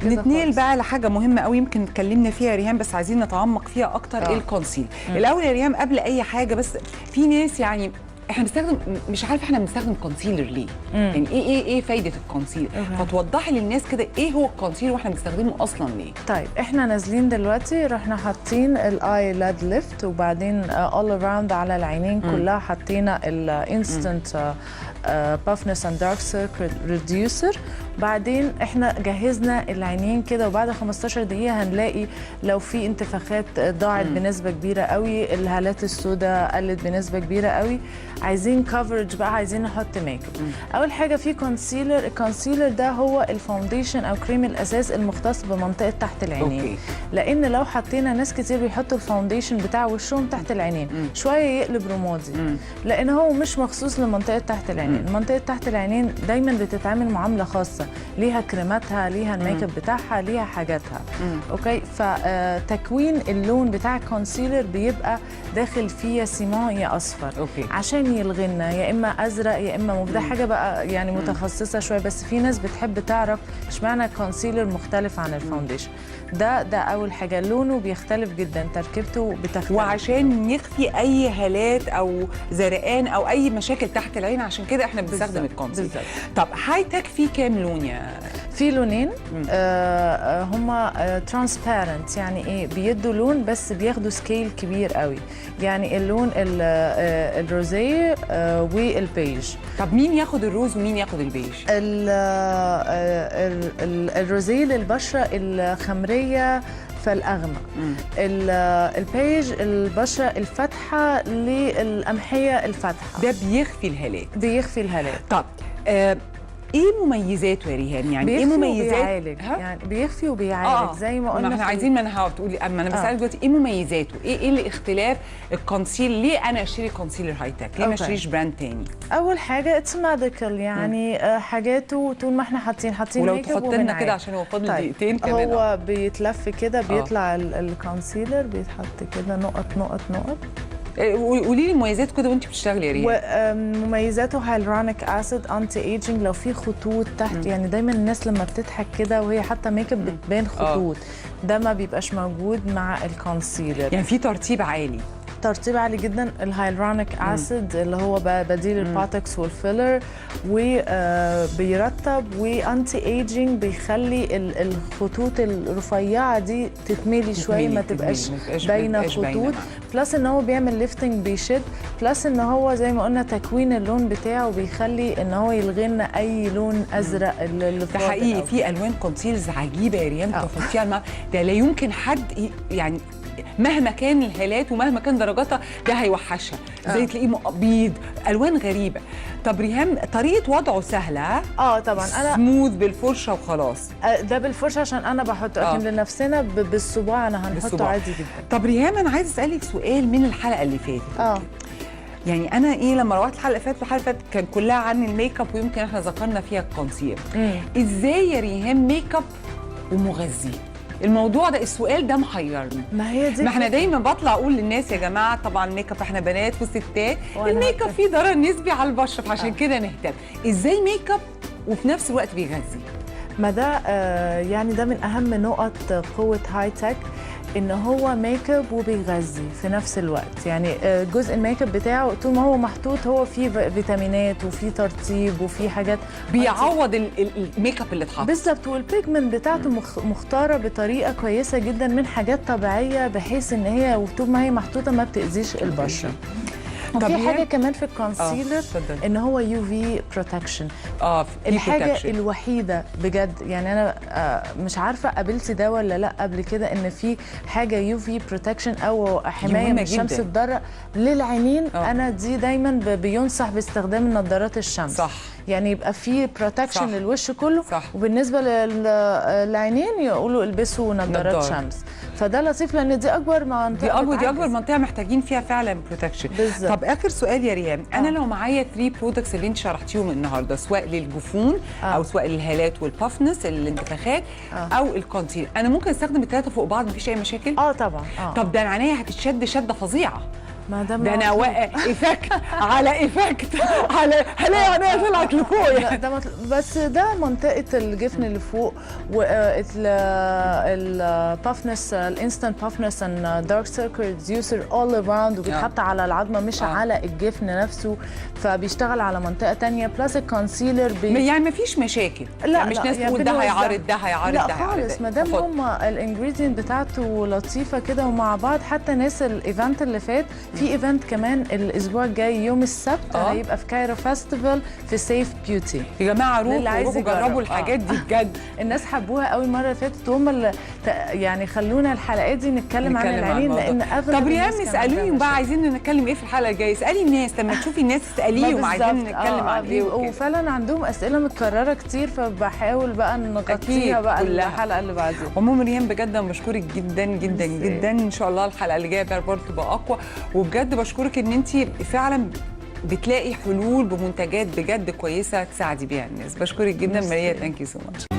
نتنقل بقى لحاجه مهمه قوي يمكن اتكلمنا فيها يا ريهام، بس عايزين نتعمق فيها اكتر. ايه الكونسيل؟ الاول يا ريهام قبل اي حاجه، بس في ناس يعني احنا بنستخدم، مش عارفه احنا بنستخدم كونسيلر ليه؟ يعني ايه فايده الكونسيلر؟ فتوضحي للناس كده ايه هو الكونسيلر واحنا بنستخدمه اصلا ليه؟ طيب احنا نازلين دلوقتي رحنا حاطين الاي لاد ليفت، وبعدين اول اراوند على العينين كلها حطينا الانستنت بافنس اند دارك سيركل ريديوسر. بعدين احنا جهزنا العينين كده، وبعد 15 دقيقه هنلاقي لو في انتفاخات ضاعت بنسبه كبيره قوي، الهالات السوداء قلت بنسبه كبيره قوي. عايزين كفرج بقى، عايزين نحط ميك اب. اول حاجه في كونسيلر. الكونسيلر ده هو الفاونديشن او كريم الاساس المختص بمنطقه تحت العينين. لان لو حطينا، ناس كتير بيحطوا الفاونديشن بتاع وشهم تحت العينين شويه يقلب رمادي، لان هو مش مخصوص لمنطقه تحت العينين. منطقه تحت العينين دايما بتتعامل معامله خاصه، ليها كريماتها، ليها الميك اب بتاعها، ليها حاجاتها. اوكي، فتكوين اللون بتاع الكونسيلر بيبقى داخل فيه يا سيمون يا اصفر. عشان يلغينا يا اما ازرق يا اما موف. ده حاجه بقى يعني متخصصه شويه، بس في ناس بتحب تعرف اشمعنى الكونسيلر مختلف عن الفاونديشن. ده اول حاجه، لونه بيختلف جدا، تركيبته بتختلف، وعشان نخفي اي هالات او زرقان او اي مشاكل تحت العين، عشان كده احنا بنستخدم الكونسيلر. طب هاي تك فيه كام لون يا؟ في لونين هما ترانسبيرنت، يعني ايه، بيدوا لون بس بياخدوا سكيل كبير قوي. يعني اللون الروزيه والبيج. طب مين ياخد الروز ومين ياخد البيج؟ الروزيه للبشره الخمريه فالاغمق، البيج البشره الفاتحه للقمحيه الفاتحه. ده بيخفي الهالات. بيخفي الهالات. طب ايه مميزاته يا ريهام؟ يعني ايه مميزات؟ وبيعالج. يعني بيخفي وبيعالج زي ما قلنا. ما احنا عايزين، ما انا هتقولي، اما انا بسالك دلوقتي ايه مميزاته؟ ايه الاختلاف الكونسيل؟ ليه انا اشتري كونسيلر هاي تك؟ ليه ما اشتريش براند تاني؟ اول حاجه اتس ميديكال، يعني حاجاته طول ما احنا حاطين ولو تحط لنا كده عشان هو فاضل دقيقتين كمان. هو بيتلف كده، بيطلع الكونسيلر بيتحط كده نقط نقط نقط. قولي لي مميزاته كده وانت بتشتغلي يا ريهام. ومميزاته هايلورونيك اسيد، انتي ايجينج. لو في خطوط تحت، يعني دايما الناس لما بتضحك كده وهي حاطه ميك اب بتبان خطوط، ده ما بيبقاش موجود مع الكونسيلر. يعني في ترطيب عالي، ترطيب عالي جدا. الهايلورونيك اسيد اللي هو بديل البوتوكس والفيلر، وبيرطب وانتي ايجينج، بيخلي الخطوط الرفيعه دي تتملي شويه، ما تبقاش باينه خطوط. بلس ان هو بيعمل ليفتنج، بيشد. بلس ان هو زي ما قلنا تكوين اللون بتاعه بيخلي ان هو يلغي لنا اي لون ازرق اللي ده حقيقي. في الوان كونسيلز عجيبه يا ريهام تحطيها ده لا يمكن حد يعني مهما كان الهالات ومهما كان درجاتها ده هيوحشها. زي تلاقيه بيض، الوان غريبه. طب ريهام طريقه وضعه سهله؟ طبعا انا سموث بالفرشه وخلاص. ده بالفرشه عشان انا بحطه، لكن لنفسنا بالصباع انا هنحطه عادي جدا. طب ريهام انا عايزه اسالك سؤال من الحلقه اللي فاتت. يعني انا لما روحت الحلقه اللي فاتت كان كلها عن الميك اب، ويمكن احنا ذكرنا فيها الكونسيلر. ازاي يا ريهام ميك اب ومغذي؟ الموضوع ده، السؤال ده محيرني. ما هي دي، ما احنا دايما بطلع اقول للناس يا جماعه طبعا الميك اب احنا بنات وستات، الميك اب فيه ضرر نسبي على البشره، فعشان كده نهتم. ازاي ميك اب وفي نفس الوقت بيغذي؟ ما ده يعني ده من اهم نقط قوه هاي تك، ان هو ميك اب وبيغذي في نفس الوقت. يعني جزء الميك اب بتاعه طول ما هو محطوط هو فيه فيتامينات وفيه ترطيب وفيه حاجات بيعوض الميك اب اللي اتحط. بالظبط. والبيجمنت بتاعته مختاره بطريقه كويسه جدا من حاجات طبيعيه، بحيث ان هي طول ما هي محطوطه ما بتاذيش البشره. وفي حاجه كمان في الكونسيلر ان هو يو في بروتكشن. الحاجه الوحيده بجد، يعني انا مش عارفه قابلتي ده ولا لا قبل كده، ان في حاجه يو في بروتكشن او حمايه من الشمس الضاره للعينين. انا دي دايما بينصح باستخدام النظارات الشمس. صح. يعني يبقى في بروتكشن للوش كله. وبالنسبه للعينين يقولوا البسوا نظارات شمس. فده لطيف لان دي اكبر منطقه، دي اكبر منطقه محتاجين فيها فعلا بروتكشن. طب اخر سؤال يا ريهام، انا لو معايا 3 برودكتس اللي انت شرحتيهم النهارده، سواء للجفون او سواء للهالات والبافنس الانتفاخات او الكونسيلر، انا ممكن استخدم الثلاثه فوق بعض مفيش اي مشاكل؟ طبعا. طب ده معناها هتتشد شده فظيعه. ده انا ايفكت على ايفكت على هلاقي عينيا طلعت لفوق يعني. ده بس ده منطقه الجفن اللي فوق، والبافنس الانستنت بافنس اند دارك سيركل ريديوسر اول اراوند، وبيتحط على العظمه مش على الجفن نفسه، فبيشتغل على منطقه تانية. بلس الكونسيلر يعني مفيش مشاكل. لا يعني مش لا ناس تقول ده هيعارض ده هيعارض ده. لا خالص، ما دام هم الانجريدينت بتاعته لطيفه كده ومع بعض. حتى ناس الايفنت اللي فات، في ايفنت كمان الاسبوع الجاي يوم السبت هيبقى في كايرو فيستيفال في سيف بيوتي. يا جماعه روحوا جربوا الحاجات دي بجد. الناس حبوها قوي المره اللي فاتت، وهم اللي يعني خلونا الحلقات دي نتكلم عن العينين، لان اغلب طب ريهام اساليهم بقى عايزين نتكلم ايه في الحلقه الجايه. اسالي الناس لما تشوفي الناس اساليهم عايزين نتكلم عن ايه. وفعلا عندهم اسئله متكرره كتير، فبحاول بقى نغطيها بقى الحلقه اللي بعدين. عموما ريهام بجد بشكرك جدا جدا جدا. ان شاء الله الحلقه اللي جايه برضه تبقى اقوى. وبجد بشكرك ان انت فعلا بتلاقي حلول بمنتجات بجد كويسه تساعدي بيها الناس. بشكرك جدا ماريا. ثانك يو سو ماتش.